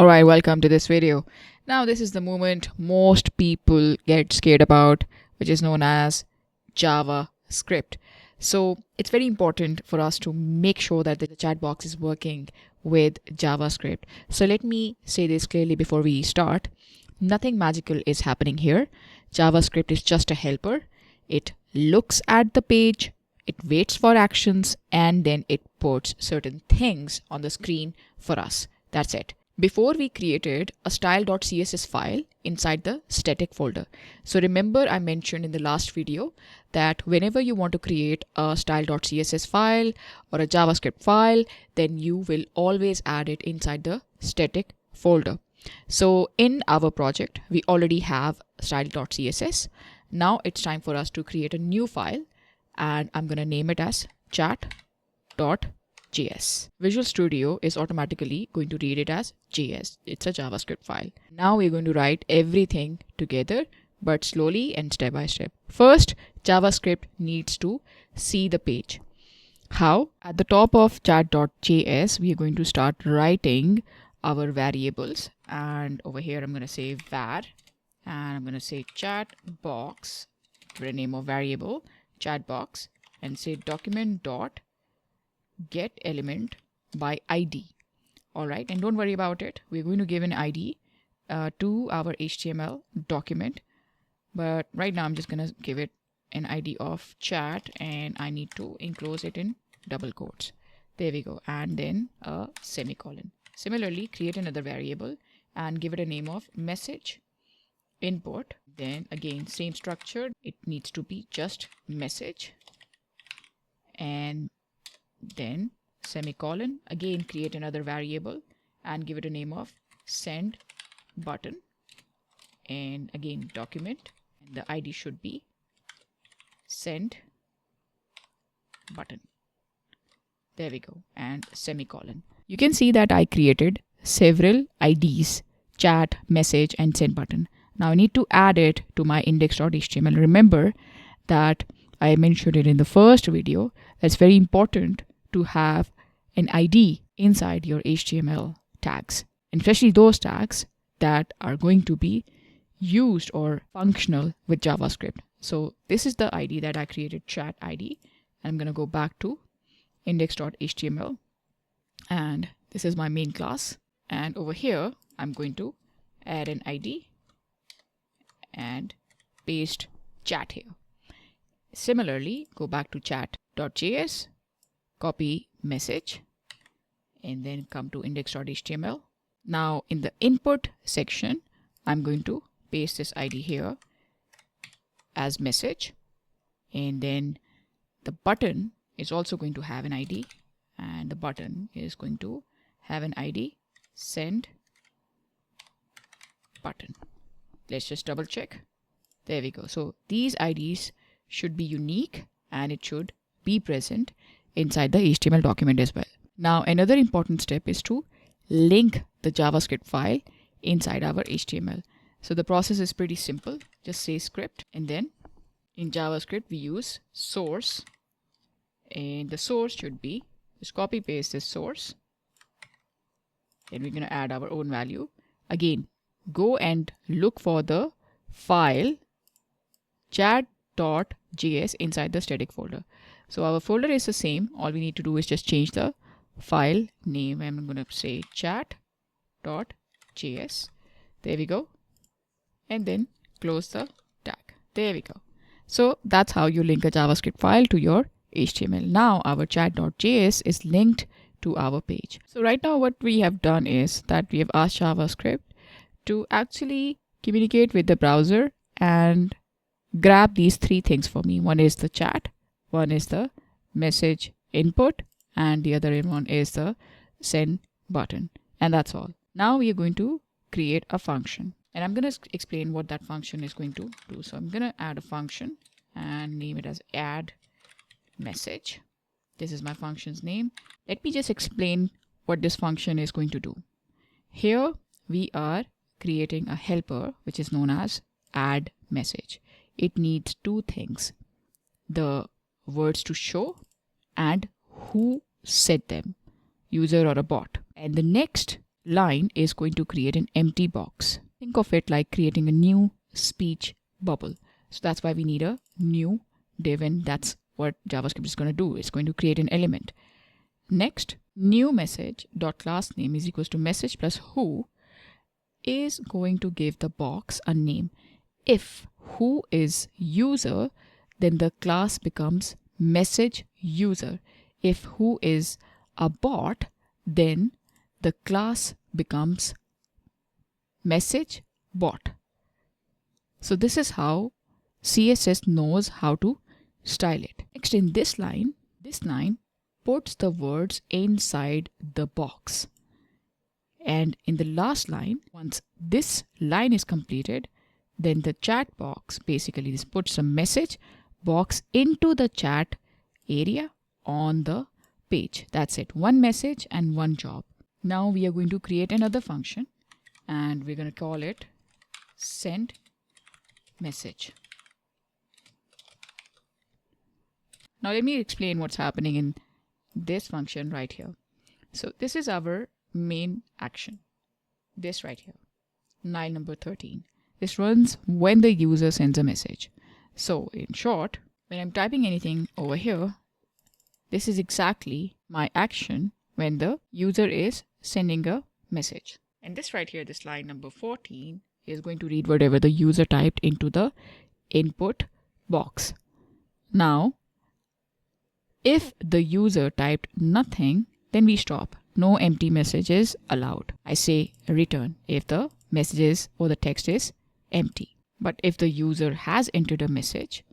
Alright, welcome to this video. Now this is the moment most people get scared about, which is known as JavaScript. So it's very important for us to make sure that the chat box is working with JavaScript. So let me say this clearly before we start. Nothing magical is happening here. JavaScript is just a helper. It looks at the page, it waits for actions, and then it puts certain things on the screen for us. That's it. Before we created a style.css file inside the static folder. So remember I mentioned in the last video that whenever you want to create a style.css file or a JavaScript file, then you will always add it inside the static folder. So in our project, we already have style.css. Now it's time for us to create a new file, and I'm going to name it as chat.js. Visual Studio is automatically going to read it as JS. It's a JavaScript file. Now we're going to write everything together, but slowly and step by step. First, JavaScript needs to see the page. How? At the top of chat.js, we are going to start writing our variables. And over here, I'm going to say var, and I'm going to say chat box, give it a name of variable, chat box, and say document dot get element by ID. All right, and don't worry about it. We're going to give an ID to our HTML document, but right now I'm just going to give it an ID of chat, and I need to enclose it in double quotes. There we go, and then a semicolon. Similarly, create another variable and give it a name of message input. Then again, same structure. It needs to be just message, and then semicolon. Again, create another variable and give it a name of send button, and again document, and the ID should be send button. There we go, and semicolon. You can see that I created several IDs: chat, message, and send button. Now I need to add it to my index.html. Remember that I mentioned it in the first video. That's very important to have an ID inside your HTML tags, especially those tags that are going to be used or functional with JavaScript. So this is the ID that I created, chat ID. I'm going to go back to index.html, and this is my main class. And over here, I'm going to add an ID and paste chat here. Similarly, go back to chat.js, copy message, and then come to index.html. Now in the input section, I'm going to paste this ID here as message, and then the button is also going to have an ID, and the button is going to have an ID send button. Let's just double check. There we go. So these IDs should be unique, and it should be present inside the HTML document as well. Now another important step is to link the JavaScript file inside our HTML. So the process is pretty simple. Just say script, and then in JavaScript we use source, and the source should be, just copy paste this source, then we're going to add our own value. Again, go and look for the file chat.js inside the static folder. So our folder is the same. All we need to do is just change the file name. I'm going to say chat.js. There we go. And then close the tag. There we go. So that's how you link a JavaScript file to your HTML. Now our chat.js is linked to our page. So right now what we have done is that we have asked JavaScript to actually communicate with the browser and grab these three things for me. One is the chat, one is the message input, and the other one is the send button. And that's all. Now we are going to create a function, and I'm going to explain what that function is going to do. So I'm going to add a function and name it as add message. This is my function's name. Let me just explain what this function is going to do. Here we are creating a helper which is known as add message. It needs two things: the words to show and who said them, user or a bot. And the next line is going to create an empty box. Think of it like creating a new speech bubble. So that's why we need a new div, and that's what JavaScript is going to do. It's going to create an element. Next, new message dot class name is equals to message plus who is going to give the box a name. If who is user, then the class becomes message user. If who is a bot, then the class becomes message bot. So this is how CSS knows how to style it. Next, in this line puts the words inside the box. And in the last line, once this line is completed, then the chat box basically this puts a message box into the chat area on the page. That's it. One message and one job. Now we are going to create another function and we're going to call it send message. Now let me explain what's happening in this function right here. So this is our main action. This right here, line number 13. This runs when the user sends a message. So in short, when I'm typing anything over here, this is exactly my action when the user is sending a message. And this right here, this line number 14 is going to read whatever the user typed into the input box. Now, if the user typed nothing, then we stop. No empty messages allowed. I say return if the messages or the text is empty. But if the user has entered a message,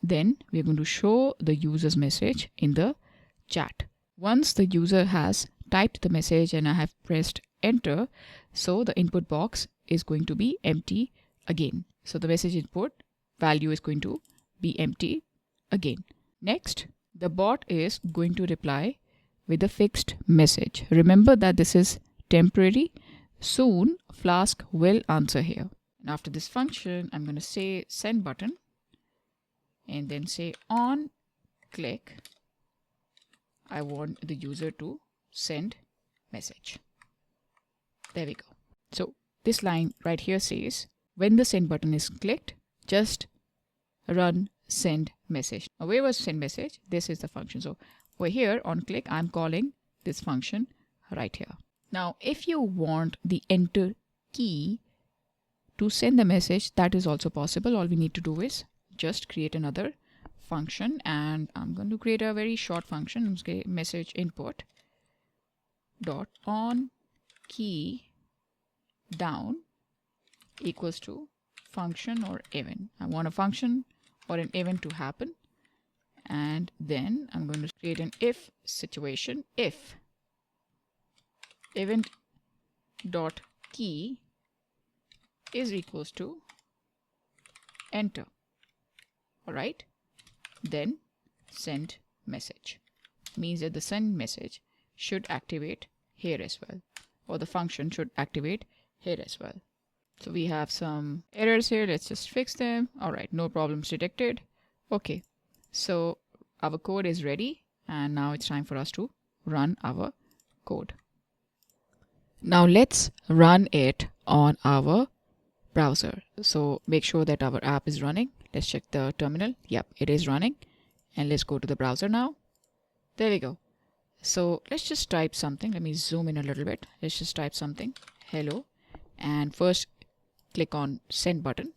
then we're going to show the user's message in the chat. Once the user has typed the message and I have pressed enter, so the input box is going to be empty again. So the message input value is going to be empty again. Next, the bot is going to reply with a fixed message. Remember that this is temporary. Soon Flask will answer here. And after this function, I'm going to say send button and then say on click, I want the user to send message. There we go. So this line right here says when the send button is clicked, just run send message. Now where was send message? This is the function. So over here on click, I'm calling this function right here. Now if you want the enter key to send the message, that is also possible. All we need to do is just create another function, and I'm going to create a very short function. Okay, message input dot on key down equals to function or event. I want a function or an event to happen, and then I'm going to create an if situation. If event dot key is equals to enter. All right, then send message means that the send message should activate here as well, or the function should activate here as well. So we have some errors here. Let's just fix them. All right, no problems detected. Okay, so our code is ready, and now it's time for us to run our code. Now let's run it on our browser. So make sure that our app is running. Let's check the terminal. Yep, it is running. And let's go to the browser now. There we go. So let's just type something. Let me zoom in a little bit. Let's just type something. Hello. And first click on send button.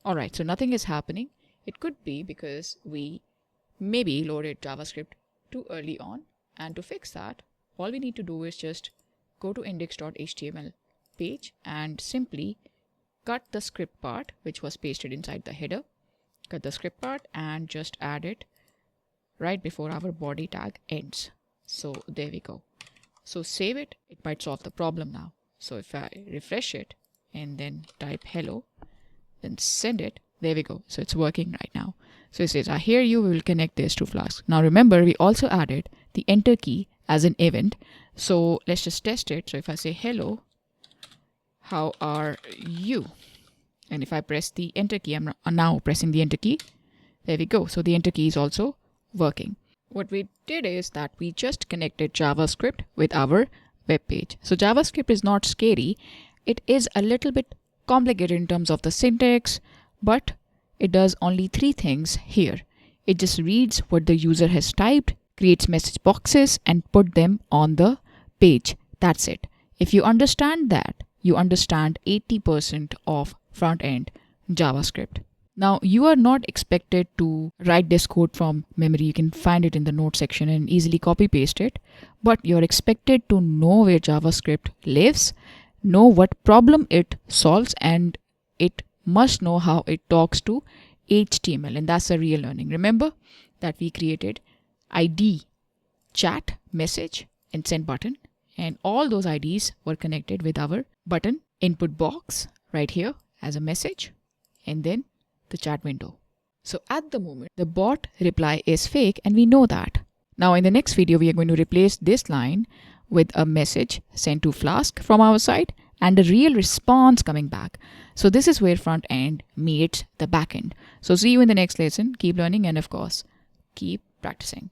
All right, so nothing is happening. It could be because we maybe loaded JavaScript too early on. And to fix that, all we need to do is just go to index.html page and simply cut the script part which was pasted inside the header. Cut the script part and just add it right before our body tag ends. So there we go. So save it. It might solve the problem now. So if I refresh it and then type hello, then send it, there we go. So it's working right now. So it says, I hear you, we will connect this to Flask. Now remember, we also added the enter key as an event. So let's just test it. So if I say hello, how are you? And if I press the enter key, I'm now pressing the enter key. There we go. So the enter key is also working. What we did is that we just connected JavaScript with our web page. So JavaScript is not scary. It is a little bit complicated in terms of the syntax, but it does only 3 things here. It just reads what the user has typed, creates message boxes, and put them on the page. That's it. If you understand that, you understand 80% of front-end JavaScript. Now, you are not expected to write this code from memory. You can find it in the note section and easily copy paste it. But you're expected to know where JavaScript lives, know what problem it solves, and it must know how it talks to HTML. And that's a real learning. Remember that we created ID, chat, message, and send button. And all those IDs were connected with our button input box right here as a message, and then the chat window. So at the moment, the bot reply is fake, and we know that. Now in the next video, we are going to replace this line with a message sent to Flask from our side and a real response coming back. So this is where front end meets the back end. So see you in the next lesson. Keep learning and of course, keep practicing.